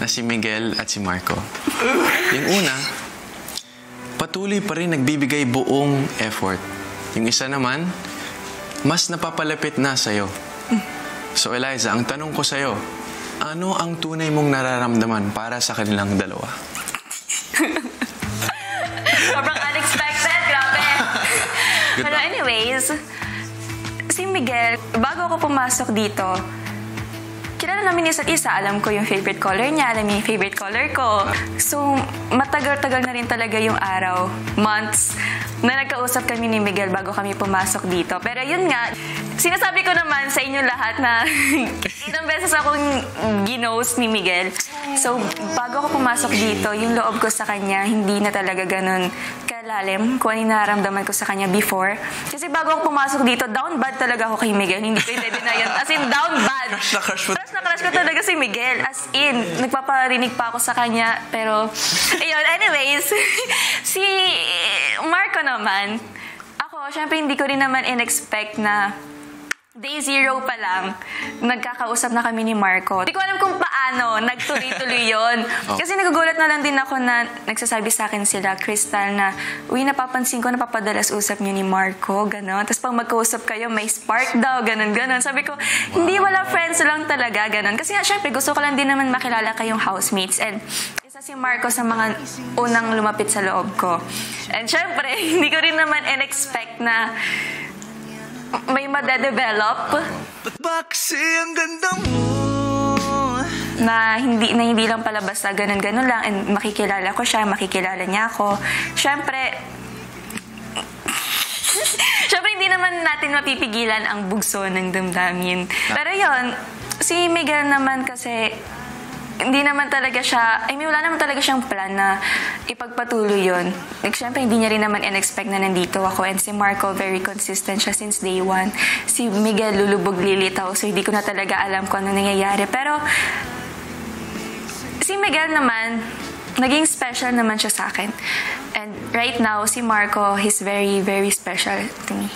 na si Miguel at si Marco. Yung una, patuloy pa rin nagbibigay buong effort. Yung isa naman, mas napapalapit na sa'yo. So Eliza, ang tanong ko sa'yo, ano ang tunay mong nararamdaman para sa kanilang dalawa? Sobrang unexpected, grabe. Pero anyways, si Miguel, bago ako pumasok dito, kilala namin isa't isa. Alam ko yung favorite color niya, alam niya yung favorite color ko. So, matagal-tagal na rin talaga yung araw, months, na nagkausap kami ni Miguel bago kami pumasok dito. Pero yun nga, sinasabi ko naman sa inyo lahat na ilang beses akong ginost ni Miguel. So, bago ako pumasok dito, yung loob ko sa kanya, hindi na talaga ganun kalalim kung ano yung nararamdaman ko sa kanya before. Kasi bago ako pumasok dito, down bad talaga ako kay Miguel. Hindi ko i-deny yan. As in, down bad. Crush na crush ko talaga si Miguel. As in, nagpaparinig pa ako sa kanya. Pero, ayun, anyways, si Marco naman, ako, syempre hindi ko rin naman in-expect na day zero pa lang, nagkakausap na kami ni Marco. Hindi ko alam kung paano nagtuloy-tuloy yun. Kasi nagugulat na lang din ako na nagsasabi sa akin sila, Crystal, na uy, napapansin ko, napapadalas usap niyo ni Marco, gano'n. Tapos pag magkausap kayo, may spark daw, gano'n. Sabi ko, hindi, wala, friends lang talaga, gano'n. Kasi nga, syempre, gusto ko lang din naman makilala kayong housemates. And isa si Marco sa mga unang lumapit sa loob ko. And syempre, hindi ko rin naman in-expect na may madedevelop Kasi ang ganda mo na hindi lang pala basta ganun lang, and makikilala ko siya, makikilala niya ako. Syempre hindi naman natin mapipigilan ang bugso ng damdamin. Pero yon, si Miguel naman kasi hindi naman talaga siya, wala naman talaga siyang plan na ipagpatuloy yun. Like, syempre, hindi niya rin naman in-expect na nandito ako. And si Marco, very consistent siya since day one. Si Miguel, lulubog lilitaw. So, hindi ko na talaga alam kung ano nangyayari. Pero, si Miguel naman, naging special naman siya sa akin. And right now, si Marco, he's very, very special to me.